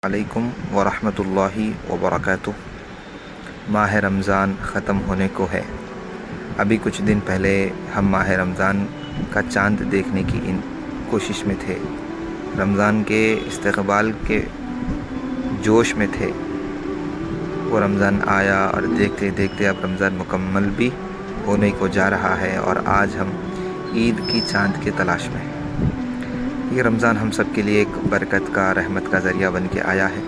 علیکم ورحمۃ اللہ وبرکاتہ۔ ماہ رمضان ختم ہونے کو ہے۔ ابھی کچھ دن پہلے ہم ماہ رمضان کا چاند دیکھنے کی کوشش میں تھے، رمضان کے استقبال کے جوش میں تھے۔ وہ رمضان آیا اور دیکھتے دیکھتے اب رمضان مکمل بھی ہونے کو جا رہا ہے، اور آج ہم عید کی چاند کی تلاش میں ہیں۔ یہ رمضان ہم سب کے لیے ایک برکت کا، رحمت کا ذریعہ بن کے آیا ہے،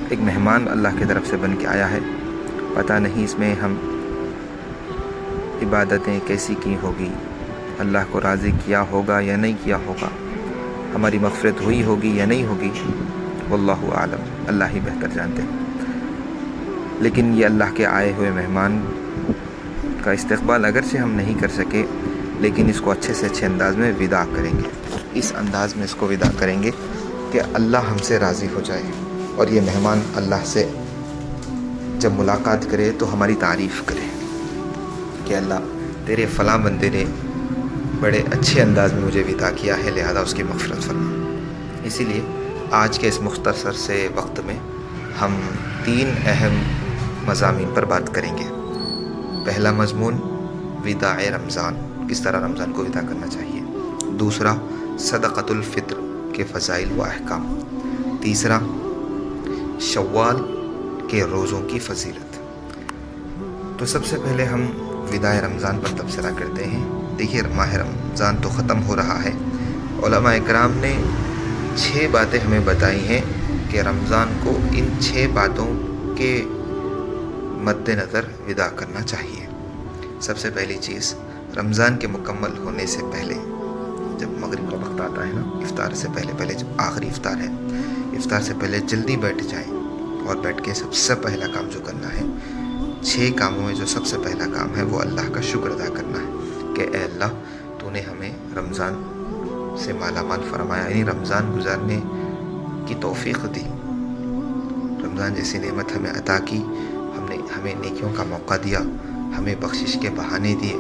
ایک مہمان اللہ کی طرف سے بن کے آیا ہے۔ پتہ نہیں اس میں ہم عبادتیں کیسی کی ہوگی، اللہ کو راضی کیا ہوگا یا نہیں کیا ہوگا، ہماری مغفرت ہوئی ہوگی یا نہیں ہوگی، واللہ عالم، اللہ ہی بہتر جانتے ہیں۔ لیکن یہ اللہ کے آئے ہوئے مہمان کا استقبال اگرچہ ہم نہیں کر سکے، لیکن اس کو اچھے سے اچھے انداز میں وداع کریں گے۔ اس انداز میں اس کو وداع کریں گے کہ اللہ ہم سے راضی ہو جائے، اور یہ مہمان اللہ سے جب ملاقات کرے تو ہماری تعریف کرے کہ اللہ تیرے فلاں بندے نے بڑے اچھے انداز میں مجھے وداع کیا ہے، لہذا اس کی مغفرت فرما۔ اسی لیے آج کے اس مختصر سے وقت میں ہم 3 اہم مضامین پر بات کریں گے۔ پہلا مضمون وداع رمضان، کس طرح رمضان کو وداع کرنا چاہیے۔ دوسرا صدقۃ الفطر کے فضائل و احکام۔ تیسرا شوال کے روزوں کی فضیلت۔ تو سب سے پہلے ہم وداع رمضان پر تبصرہ کرتے ہیں۔ دیکھیے، ماہ رمضان تو ختم ہو رہا ہے۔ علماء اکرام نے 6 باتیں ہمیں بتائی ہیں کہ رمضان کو ان 6 باتوں کے مد نظر وداع کرنا چاہیے۔ سب سے پہلی چیز، رمضان کے مکمل ہونے سے پہلے، جب مغرب کا وقت آتا ہے نا، افطار سے پہلے جب آخری افطار ہے، افطار سے پہلے جلدی بیٹھ جائیں، اور بیٹھ کے سب سے پہلا کام جو کرنا ہے، 6 کاموں میں جو سب سے پہلا کام ہے وہ اللہ کا شکر ادا کرنا ہے کہ اے اللہ، تو نے ہمیں رمضان سے مالا مال فرمایا، یعنی رمضان گزارنے کی توفیق دی، رمضان جیسی نعمت ہمیں عطا کی، ہمیں نیکیوں کا موقع دیا، ہمیں بخشش کے بہانے دیے،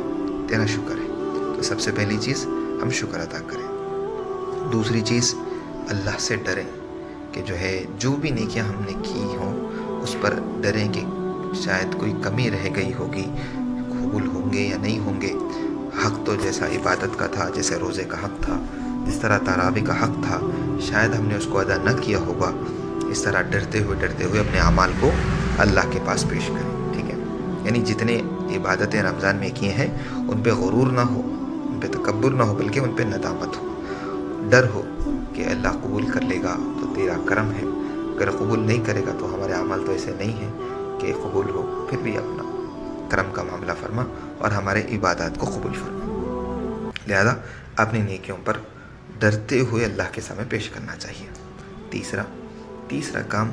تیرا شکر ہے۔ تو سب سے پہلی چیز ہم شکر ادا کریں۔ دوسری چیز، اللہ سے ڈریں کہ جو بھی نیکیاں ہم نے کی ہوں اس پر ڈریں کہ شاید کوئی کمی رہ گئی ہوگی، قبول ہوں گے یا نہیں ہوں گے۔ حق تو جیسا عبادت کا تھا، جیسے روزے کا حق تھا، جس طرح تراویح کا حق تھا، شاید ہم نے اس کو ادا نہ کیا ہوگا۔ اس طرح ڈرتے ہوئے اپنے اعمال کو اللہ کے پاس پیش کریں، ٹھیک ہے؟ یعنی جتنے عبادتیں رمضان میں کیے ہیں ان پہ غرور نہ ہو، ان پہ تکبر نہ ہو، بلکہ ان پہ ندامت ہو، ڈر ہو کہ اللہ قبول کر لے گا تو تیرا کرم ہے، اگر قبول نہیں کرے گا تو ہمارے اعمال تو ایسے نہیں ہیں کہ قبول ہو، پھر بھی اپنا کرم کا معاملہ فرما اور ہمارے عبادات کو قبول فرما۔ لہذا اپنی نیکیوں پر ڈرتے ہوئے اللہ کے سامنے پیش کرنا چاہیے۔ تیسرا کام،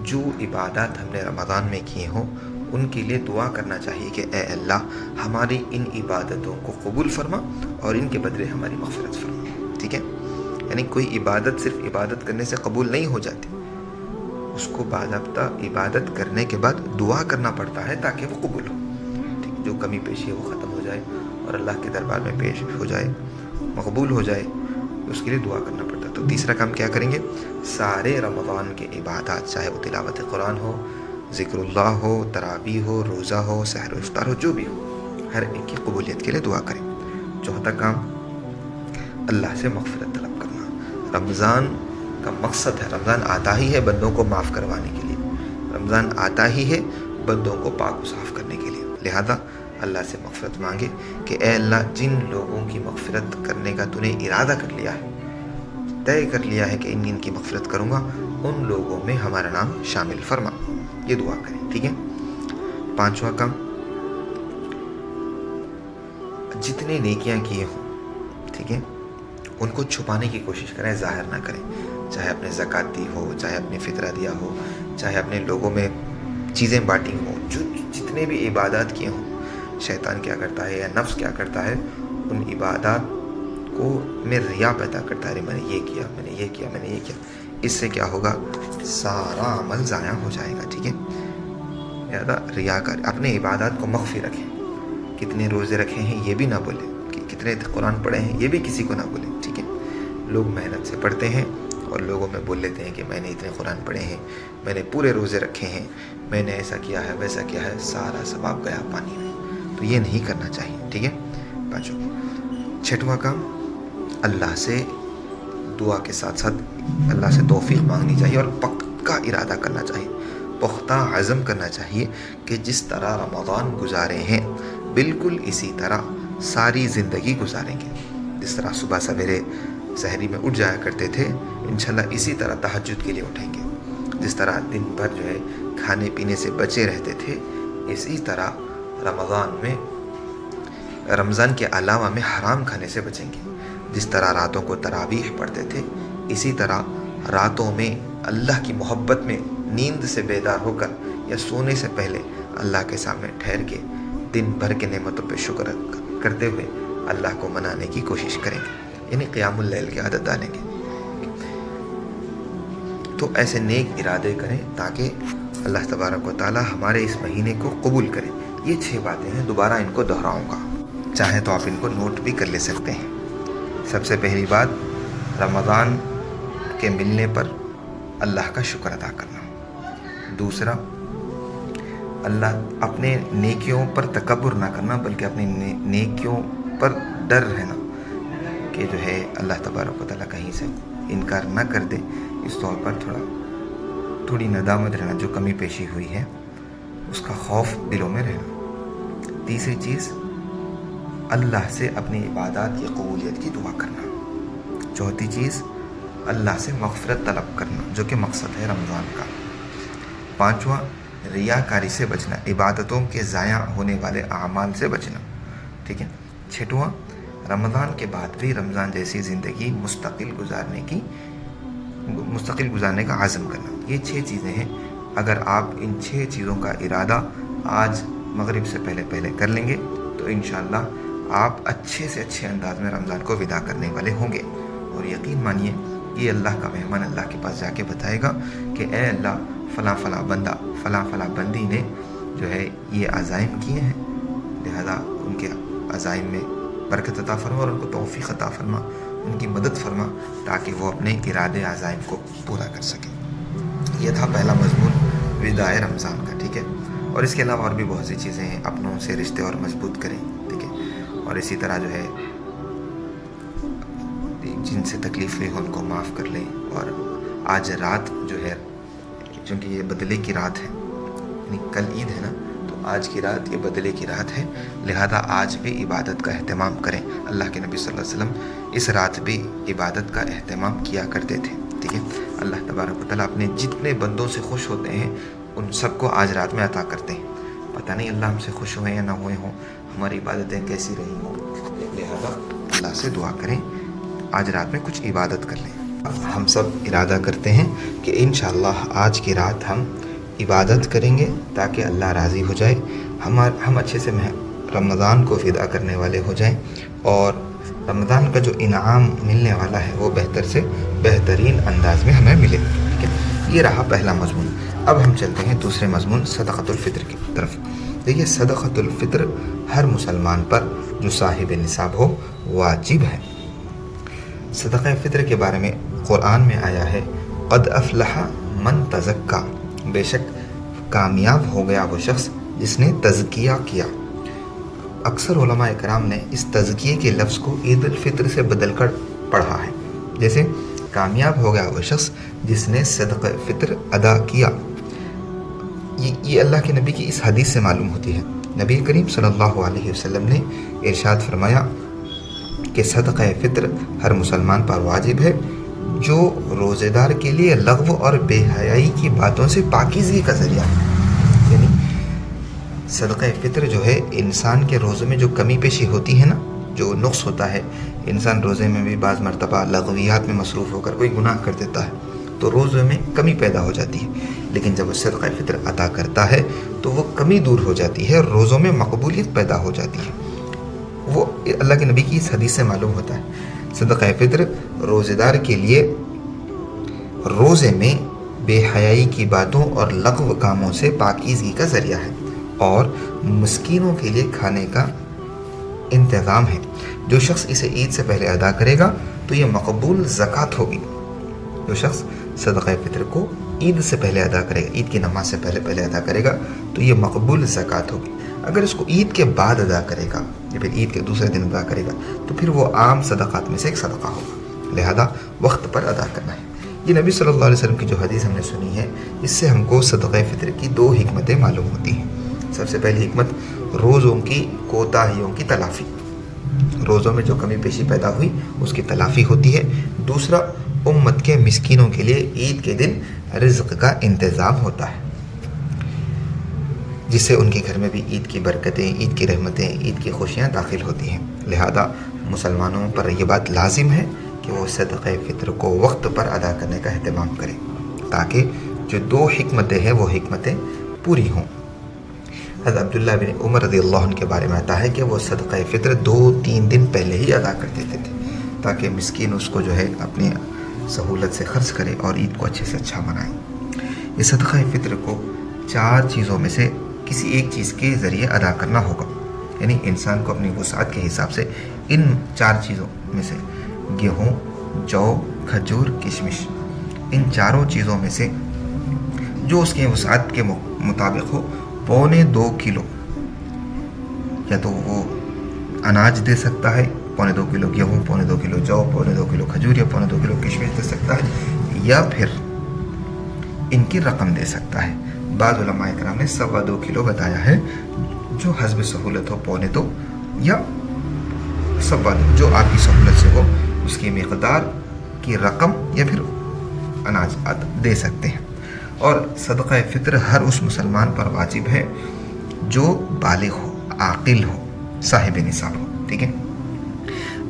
جو عبادات ہم نے رمضان میں کیے ہوں ان کے لیے دعا کرنا چاہیے کہ اے اللہ، ہماری ان عبادتوں کو قبول فرما اور ان کے بدلے ہماری مغفرت فرما، ٹھیک ہے؟ یعنی کوئی عبادت صرف عبادت کرنے سے قبول نہیں ہو جاتی، اس کو باضابطہ عبادت کرنے کے بعد دعا کرنا پڑتا ہے تاکہ وہ قبول ہو، ٹھیک؟ جو کمی پیشی ہے وہ ختم ہو جائے اور اللہ کے دربار میں پیش ہو جائے، مقبول ہو جائے، اس کے لیے دعا کرنا پڑتا ہے۔ تو تیسرا کام کیا کریں گے؟ سارے رمضان کے عبادات، چاہے وہ تلاوت قرآن ہو، ذکر اللہ ہو، تراویح ہو، روزہ ہو، سحر و افطار ہو، جو بھی ہو، ہر ایک کی قبولیت کے لیے دعا کریں۔ چوتھا کام، اللہ سے مغفرت طلب کرنا۔ رمضان کا مقصد ہے، رمضان آتا ہی ہے بندوں کو معاف کروانے کے لیے، رمضان آتا ہی ہے بندوں کو پاک و صاف کرنے کے لیے، لہذا اللہ سے مغفرت مانگے کہ اے اللہ، جن لوگوں کی مغفرت کرنے کا تو نے ارادہ کر لیا ہے، طے کر لیا ہے کہ ان کی مغفرت کروں گا، ان لوگوں میں ہمارا نام شامل فرما، یہ دعا کریں، ٹھیک ہے؟ 5واں کام، جتنے نیکیاں کیے ہوں، ٹھیک ہے، ان کو چھپانے کی کوشش کریں، ظاہر نہ کریں، چاہے اپنے زکوٰۃ دی ہو، چاہے اپنے فطرہ دیا ہو، چاہے اپنے لوگوں میں چیزیں بانٹی ہوں، جتنے بھی عبادات کیے ہوں، شیطان کیا کرتا ہے یا نفس کیا کرتا ہے، ان عبادات کو میں ریا پیدا کرتا ہے، میں نے یہ کیا، میں نے یہ کیا، میں نے یہ کیا، اس سے کیا ہوگا؟ سارا عمل ضائع ہو جائے گا، ٹھیک ہے؟ لہذا ریاکار اپنے عبادات کو مخفی رکھیں، کتنے روزے رکھے ہیں یہ بھی نہ بولیں، کہ کتنے قرآن پڑھے ہیں یہ بھی کسی کو نہ بولیں، ٹھیک ہے؟ لوگ محنت سے پڑھتے ہیں اور لوگوں میں بول لیتے ہیں کہ میں نے اتنے قرآن پڑھے ہیں، میں نے پورے روزے رکھے ہیں، میں نے ایسا کیا ہے ویسا کیا ہے، سارا ثواب گیا پانی میں. تو یہ نہیں کرنا چاہیے. ٹھیک ہے. پانچوں. چھٹواں کام، اللہ سے دعا کے ساتھ ساتھ اللہ سے توفیق مانگنی چاہیے اور پکا ارادہ کرنا چاہیے، پختہ عزم کرنا چاہیے کہ جس طرح رمضان گزارے ہیں بالکل اسی طرح ساری زندگی گزاریں گے. جس طرح صبح سویرے سحری میں اٹھ جایا کرتے تھے، انشاءاللہ اسی طرح تہجد کے لیے اٹھیں گے. جس طرح دن بھر جو ہے کھانے پینے سے بچے رہتے تھے، اسی طرح رمضان کے علاوہ میں حرام کھانے سے بچیں گے. جس طرح راتوں کو تراویح پڑھتے تھے، اسی طرح راتوں میں اللہ کی محبت میں نیند سے بیدار ہو کر یا سونے سے پہلے اللہ کے سامنے ٹھہر کے دن بھر کے نعمتوں پہ شکر کرتے ہوئے اللہ کو منانے کی کوشش کریں گے، یعنی قیام اللیل کی عادت ڈالیں گے. تو ایسے نیک ارادے کریں تاکہ اللہ تبارک و تعالی ہمارے اس مہینے کو قبول کرے. یہ 6 باتیں ہیں، دوبارہ ان کو دہراؤں گا، چاہیں تو آپ ان کو نوٹ بھی کر لے سکتے ہیں. سب سے پہلی بات، رمضان کے ملنے پر اللہ کا شکر ادا کرنا. دوسرا، اللہ اپنے نیکیوں پر تکبر نہ کرنا بلکہ اپنی نیکیوں پر ڈر رہنا کہ جو ہے اللہ تبارک و تعالیٰ کہیں سے انکار نہ کر دے. اس طور پر تھوڑی ندامت رہنا، جو کمی پیشی ہوئی ہے اس کا خوف دلوں میں رہنا. تیسری چیز، اللہ سے اپنی عبادات کی قبولیت کی دعا کرنا. چوتھی چیز، اللہ سے مغفرت طلب کرنا جو کہ مقصد ہے رمضان کا. پانچواں، ریاکاری سے بچنا، عبادتوں کے ضائع ہونے والے اعمال سے بچنا. ٹھیک ہے. چھٹواں، رمضان کے بعد بھی رمضان جیسی زندگی مستقل گزارنے کا عزم کرنا. یہ 6 چیزیں ہیں. اگر آپ ان 6 چیزوں کا ارادہ آج مغرب سے پہلے کر لیں گے تو انشاءاللہ آپ اچھے سے اچھے انداز میں رمضان کو ودا کرنے والے ہوں گے. اور یقین مانیے، یہ اللہ کا مہمان اللہ کے پاس جا کے بتائے گا کہ اے اللہ، فلاں فلاں بندہ، فلاں فلاں بندی نے جو ہے یہ عزائم کیے ہیں، لہذا ان کے عزائم میں برکت عطا فرما اور ان کو توفیق عطا فرما، ان کی مدد فرما تاکہ وہ اپنے ارادے عزائم کو پورا کر سکیں. یہ تھا پہلا مضمون وداع رمضان کا. ٹھیک ہے. اور اس کے علاوہ اور بھی بہت سی چیزیں ہیں. اپنوں سے رشتے اور مضبوط کریں. ٹھیک ہے. اور اسی طرح جو ہے جن سے تکلیف ہوئی ہو ان کو معاف کر لیں. اور آج رات جو ہے، چونکہ یہ بدلے کی رات ہے، یعنی کل عید ہے نا، تو آج کی رات یہ بدلے کی رات ہے، لہذا آج بھی عبادت کا اہتمام کریں. اللہ کے نبی صلی اللہ علیہ وسلم اس رات بھی عبادت کا اہتمام کیا کرتے تھے. ٹھیک ہے. اللہ تبارک و تعالیٰ اپنے جتنے بندوں سے خوش ہوتے ہیں ان سب کو آج رات میں عطا کرتے ہیں. پتہ نہیں اللہ ہم سے خوش ہوئے یا نہ ہوئے ہوں، ہماری عبادتیں کیسی رہی ہوں، لہذا اللہ سے دعا کریں آج رات میں کچھ عبادت کر لیں. ہم سب ارادہ کرتے ہیں کہ انشاءاللہ آج کی رات ہم عبادت کریں گے تاکہ اللہ راضی ہو جائے، ہم اچھے سے رمضان کو فدا کرنے والے ہو جائیں اور رمضان کا جو انعام ملنے والا ہے وہ بہتر سے بہترین انداز میں ہمیں ملے. ٹھیک ہے. یہ رہا پہلا مضمون. اب ہم چلتے ہیں دوسرے مضمون صدقۃ الفطر کی طرف. دیکھیے، صدقۃ الفطر ہر مسلمان پر جو صاحب نصاب ہو واجب ہے. صدقہ فطر کے بارے میں قرآن میں آیا ہے، قد افلح من تزکا، بے شک کامیاب ہو گیا وہ شخص جس نے تزکیہ کیا. اکثر علماء کرام نے اس تزکیے کے لفظ کو عید الفطر سے بدل کر پڑھا ہے. جیسے کامیاب ہو گیا وہ شخص جس نے صدقہ فطر ادا کیا. یہ اللہ کے نبی کی اس حدیث سے معلوم ہوتی ہے. نبی کریم صلی اللہ علیہ وسلم نے ارشاد فرمایا کہ صدقہ فطر ہر مسلمان پر واجب ہے جو روزے دار کے لیے لغو اور بے حیائی کی باتوں سے پاکیزگی کا ذریعہ ہے. یعنی صدقہ فطر جو ہے انسان کے روزے میں جو کمی پیشی ہوتی ہے نا، جو نقص ہوتا ہے، انسان روزے میں بھی بعض مرتبہ لغویات میں مصروف ہو کر کوئی گناہ کر دیتا ہے تو روزے میں کمی پیدا ہو جاتی ہے، لیکن جب وہ صدقہ فطر عطا کرتا ہے تو وہ کمی دور ہو جاتی ہے، روزوں میں مقبولیت پیدا ہو جاتی ہے. وہ اللہ کے نبی کی اس حدیث سے معلوم ہوتا ہے. صدقہ فطر روزے دار کے لیے روزے میں بے حیائی کی باتوں اور لغو کاموں سے پاکیزگی کا ذریعہ ہے اور مسکینوں کے لیے کھانے کا انتظام ہے. جو شخص اسے عید سے پہلے ادا کرے گا تو یہ مقبول زکوٰۃ ہوگی. جو شخص صدقہ فطر کو عید سے پہلے ادا کرے گا، عید کی نماز سے پہلے ادا کرے گا تو یہ مقبول زکوٰۃ ہوگی۔ اگر اس کو عید کے بعد ادا کرے گا یا پھر عید کے دوسرے دن ادا کرے گا تو پھر وہ عام صدقات میں سے ایک صدقہ ہوگا، لہذا وقت پر ادا کرنا ہے۔ یہ نبی صلی اللہ علیہ وسلم کی جو حدیث ہم نے سنی ہے، اس سے ہم کو صدقہ فطر کی 2 حکمتیں معلوم ہوتی ہیں۔ سب سے پہلی حکمت، روزوں کی کوتاہیوں کی تلافی، روزوں میں جو کمی بیشی پیدا ہوئی اس کی تلافی ہوتی ہے۔ دوسرا، امت کے مسکینوں کے لیے عید کے دن رزق کا انتظام ہوتا ہے، جس سے ان کے گھر میں بھی عید کی برکتیں، عید کی رحمتیں، عید کی خوشیاں داخل ہوتی ہیں۔ لہذا مسلمانوں پر یہ بات لازم ہے کہ وہ صدقہ فطر کو وقت پر ادا کرنے کا اہتمام کریں، تاکہ جو 2 حکمتیں ہیں وہ حکمتیں پوری ہوں۔ حضرت عبداللہ بن عمر رضی اللہ عنہ کے بارے میں آتا ہے کہ وہ صدقہ فطر 2-3 دن پہلے ہی ادا کر دیتے تھے، تاکہ مسکین اس کو جو ہے اپنی سہولت سے خرچ کرے اور عید کو اچھے سے اچھا منائے۔ یہ صدقہ فطر کو 4 چیزوں میں سے کسی ایک چیز کے ذریعے ادا کرنا ہوگا، یعنی انسان کو اپنی وسعت کے حساب سے ان 4 چیزوں میں سے گیہوں، جو، کھجور، کشمش، ان 4 چیزوں میں سے جو اس کے وسعت کے مطابق ہو، 2.25 کلو یا تو وہ اناج دے سکتا ہے، 2.25 کلو گیہوں، 2.25 کلو جو، 2.25 کلو کھجور یا 2.25 کلو کشمش دے سکتا ہے، یا پھر ان کی رقم دے سکتا ہے۔ بعض علماء کرام نے 2.25 کلو بتایا ہے، جو حسب سہولت ہو 2.25 یا 2.25 جو آپ کی سہولت سے ہو، اس کی مقدار کی رقم یا پھر اناج دے سکتے ہیں۔ اور صدقہ فطر ہر اس مسلمان پر واجب ہے جو بالغ ہو، عاقل ہو، صاحب نصاب ہو، ٹھیک ہے۔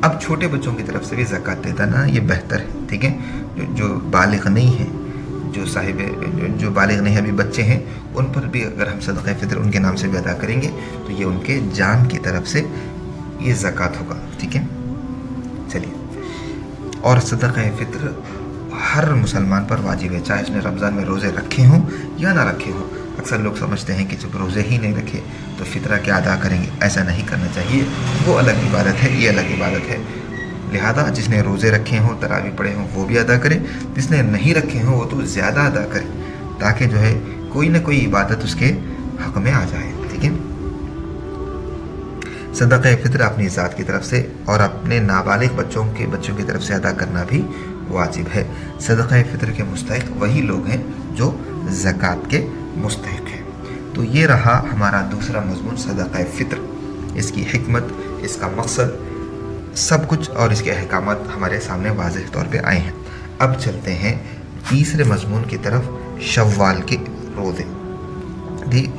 اب چھوٹے بچوں کی طرف سے بھی زکوٰۃ دے دینا یہ بہتر ہے، ٹھیک ہے۔ جو بالغ نہیں ہیں، جو بالغ نہیں ابھی بچے ہیں، ان پر بھی اگر ہم صدقہ فطر ان کے نام سے بھی ادا کریں گے تو یہ ان کے جان کی طرف سے یہ زکوٰۃ ہوگا، ٹھیک ہے۔ چلیے، اور صدقہ فطر ہر مسلمان پر واجب ہے، چاہے اس نے رمضان میں روزے رکھے ہوں یا نہ رکھے ہوں۔ اکثر لوگ سمجھتے ہیں کہ جب روزے ہی نہیں رکھے تو فطرہ کیا ادا کریں گے، ایسا نہیں کرنا چاہیے، وہ الگ عبادت ہے، یہ الگ عبادت ہے۔ لہذا جس نے روزے رکھے ہوں، تراویح پڑھے ہوں، وہ بھی ادا کرے، جس نے نہیں رکھے ہوں وہ تو زیادہ ادا کرے، تاکہ جو ہے کوئی نہ کوئی عبادت اس کے حق میں آ جائے، ٹھیک ہے۔ صدقہ فطر اپنی ذات کی طرف سے اور اپنے نابالغ بچوں کی طرف سے ادا کرنا بھی واجب ہے۔ صدقہ فطر کے مستحق وہی لوگ ہیں جو زکوٰۃ کے مستحق ہیں۔ تو یہ رہا ہمارا دوسرا مضمون، صدقہ فطر، اس کی حکمت، اس کا مقصد، سب کچھ اور اس کے احکامات ہمارے سامنے واضح طور پہ آئے ہیں۔ اب چلتے ہیں تیسرے مضمون کی طرف، شوال کے روزے۔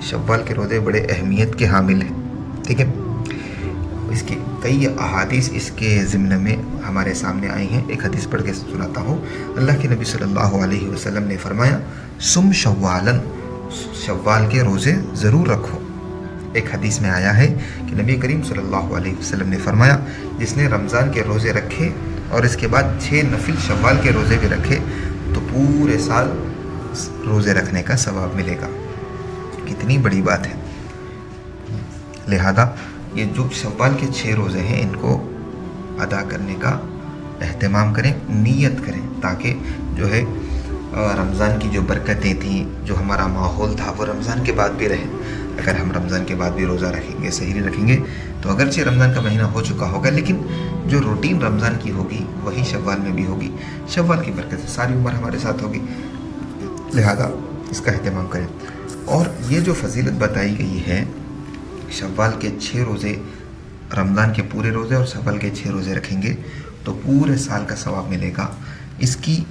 شوال کے روزے بڑے اہمیت کے حامل ہیں، ٹھیک ہے۔ اس کی کئی احادیث اس کے ضمن میں ہمارے سامنے آئی ہیں۔ ایک حدیث پڑھ کے سناتا ہوں۔ اللہ کے نبی صلی اللہ علیہ وسلم نے فرمایا، سم شوالن، شوال کے روزے ضرور رکھو۔ ایک حدیث میں آیا ہے کہ نبی کریم صلی اللہ علیہ وسلم نے فرمایا، جس نے رمضان کے روزے رکھے اور اس کے بعد 6 نفل شوال کے روزے بھی رکھے تو پورے سال روزے رکھنے کا ثواب ملے گا۔ کتنی بڑی بات ہے۔ لہذا یہ جو شوال کے 6 روزے ہیں ان کو ادا کرنے کا اہتمام کریں، نیت کریں، تاکہ جو ہے رمضان کی جو برکتیں تھیں، جو ہمارا ماحول تھا، وہ رمضان کے بعد بھی رہے۔ اگر ہم رمضان کے بعد بھی روزہ رکھیں گے، سحری رکھیں گے، تو اگرچہ رمضان کا مہینہ ہو چکا ہوگا لیکن جو روٹین رمضان کی ہوگی وہی شوال میں بھی ہوگی۔ شوال کی برکت ساری عمر ہمارے ساتھ ہوگی، لہذا اس کا اہتمام کریں۔ اور یہ جو فضیلت بتائی گئی ہے، شوال کے 6 روزے، رمضان کے پورے روزے اور شوال کے 6 روزے رکھیں گے تو پورے سال کا ثواب ملے گا۔ اس کی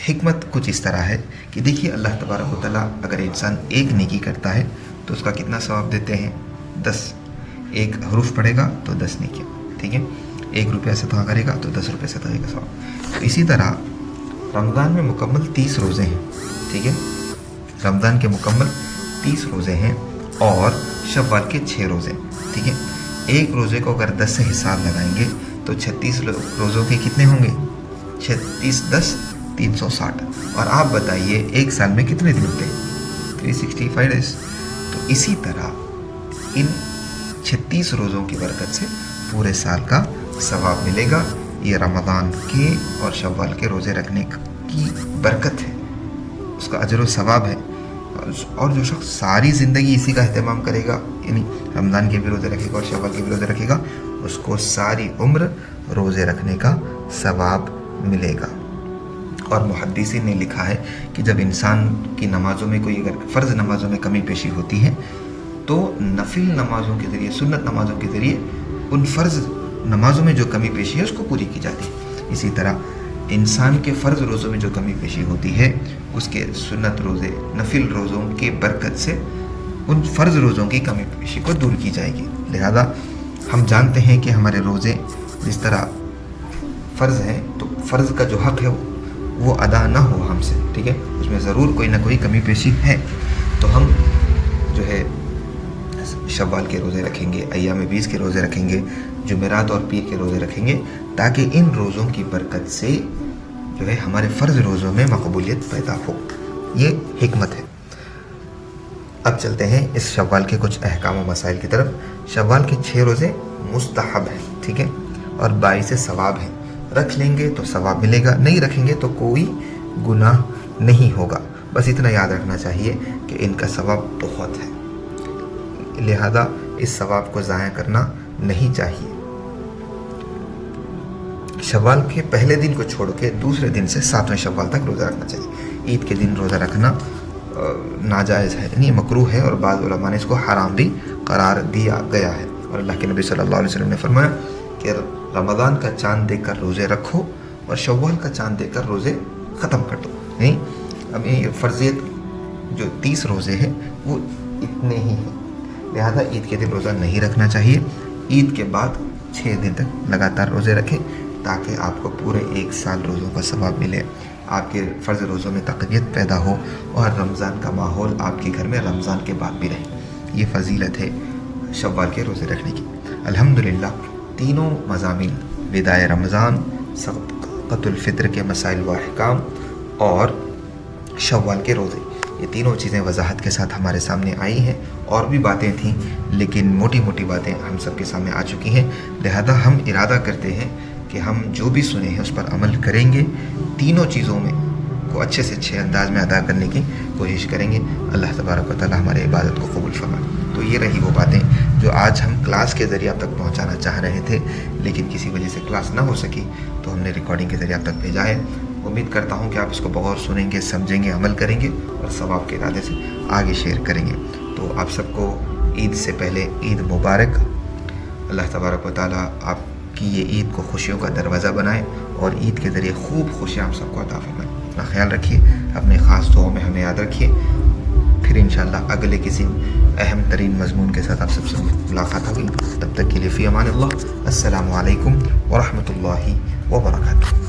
حکمت کچھ اس طرح ہے کہ دیکھیے، اللہ تبارک و تعالیٰ اگر انسان ایک نیکی کرتا ہے تو اس کا کتنا ثواب دیتے ہیں؟ 10۔ ایک حروف پڑھے گا تو 10 نیکیاں، ٹھیک ہے۔ 1 روپیہ صدقہ کرے گا تو 10 روپے صدقے کا ثواب۔ تو اسی طرح رمضان میں مکمل 30 روزے ہیں، ٹھیک ہے۔ رمضان کے مکمل 30 روزے ہیں اور شوال کے 6 روزے، ٹھیک ہے۔ ایک روزے کو اگر 10 سے حساب لگائیں گے تو 36 روزوں کے کتنے ہوں گے؟ 36 10 360۔ اور آپ بتائیے ایک سال میں کتنے دن ہوتے ہیں؟ 365 ڈیز۔ تو اسی طرح ان 36 روزوں کی برکت سے پورے سال کا ثواب ملے گا۔ یہ رمضان کے اور شوال کے روزے رکھنے کی کی برکت ہے، اس کا اجر و ثواب ہے. اور جو شخص ساری زندگی اسی کا اہتمام کرے گا، یعنی رمضان کے بھی روزے رکھے گا اور شوال کے بھی روزے رکھے گا، اس کو ساری عمر روزے رکھنے کا ثواب ملے گا. اور محدثین نے لکھا ہے کہ جب انسان کی نمازوں میں کوئی اگر فرض نمازوں میں کمی پیشی ہوتی ہے تو نفل نمازوں کے ذریعے، سنت نمازوں کے ذریعے ان فرض نمازوں میں جو کمی پیشی ہے اس کو پوری کی جاتی ہے. اسی طرح انسان کے فرض روزوں میں جو کمی پیشی ہوتی ہے اس کے سنت روزے، نفل روزوں کی برکت سے ان فرض روزوں کی کمی پیشی کو دور کی جائے گی. لہذا ہم جانتے ہیں کہ ہمارے روزے جس طرح فرض ہیں تو فرض کا جو حق ہے وہ ادا نہ ہو ہم سے، ٹھیک ہے، اس میں ضرور کوئی نہ کوئی کمی پیشی ہے. تو ہم جو ہے شوال کے روزے رکھیں گے، ایام 20 کے روزے رکھیں گے، جمعرات اور پیر کے روزے رکھیں گے، تاکہ ان روزوں کی برکت سے جو ہے ہمارے فرض روزوں میں مقبولیت پیدا ہو. یہ حکمت ہے. اب چلتے ہیں اس شوال کے کچھ احکام و مسائل کی طرف. شوال کے 6 روزے مستحب ہیں، ٹھیک ہے، اور 22 ثواب ہیں. رکھ لیں گے تو ثواب ملے گا، نہیں رکھیں گے تو کوئی گناہ نہیں ہوگا. بس اتنا یاد رکھنا چاہیے کہ ان کا ثواب بہت ہے، لہذا اس ثواب کو ضائع کرنا نہیں چاہیے. شوال کے پہلے دن کو چھوڑ کے دوسرے دن سے 7ویں شوال تک روزہ رکھنا چاہیے. عید کے دن روزہ رکھنا ناجائز ہے، یعنی مکروہ ہے، اور بعض علماء نے اس کو حرام بھی قرار دیا گیا ہے. اور اللہ کے نبی صلی اللہ علیہ وسلم نے فرمایا کہ رمضان کا چاند دیکھ کر روزے رکھو اور شوال کا چاند دیکھ کر روزے ختم کر دو. نہیں، اب یہ فرضیت جو 30 روزے ہیں وہ اتنے ہی ہیں، لہذا عید کے دن روزہ نہیں رکھنا چاہیے. عید کے بعد 6 دن تک لگاتار روزے رکھیں تاکہ آپ کو پورے 1 سال روزوں کا ثواب ملے، آپ کے فرض روزوں میں تقویت پیدا ہو اور رمضان کا ماحول آپ کے گھر میں رمضان کے بعد بھی رہے. یہ فضیلت ہے شوال کے روزے رکھنے کی. الحمدللہ تینوں مضامین، وداع رمضان، صدقۃ الفطر کے مسائل و احکام اور شوال کے روزے، یہ تینوں چیزیں وضاحت کے ساتھ ہمارے سامنے آئی ہیں. اور بھی باتیں تھیں لیکن موٹی موٹی باتیں ہم سب کے سامنے آ چکی ہیں. لہذا ہم ارادہ کرتے ہیں کہ ہم جو بھی سنے ہیں اس پر عمل کریں گے. تینوں چیزوں میں کو اچھے سے اچھے انداز میں ادا کرنے کی کوشش کریں گے. اللہ تبارک و تعالی ہمارے عبادت کو قبول فرمائے. تو یہ رہی وہ باتیں جو آج ہم کلاس کے ذریعے آپ تک پہنچانا چاہ رہے تھے، لیکن کسی وجہ سے کلاس نہ ہو سکی تو ہم نے ریکارڈنگ کے ذریعے آپ تک بھیجا ہے. امید کرتا ہوں کہ آپ اس کو بغور سنیں گے، سمجھیں گے، عمل کریں گے اور ثواب کے ارادے سے آگے شیئر کریں گے. تو آپ سب کو عید سے پہلے عید مبارک. اللہ تبارک و تعالی آپ کی یہ عید کو خوشیوں کا دروازہ بنائے اور عید کے ذریعے خوب خوشیاں آپ سب کو عطا فرمائے. اپنا خیال رکھیے، اپنے خاص دعاؤں میں ہمیں یاد رکھیے. پھر انشاءاللہ اگلے کسی اہم ترین مضمون کے ساتھ آپ سب سے ملاقات ہوگی. تب تک کے لیے فی امان اللہ. السلام علیکم ورحمۃ اللہ وبرکاتہ.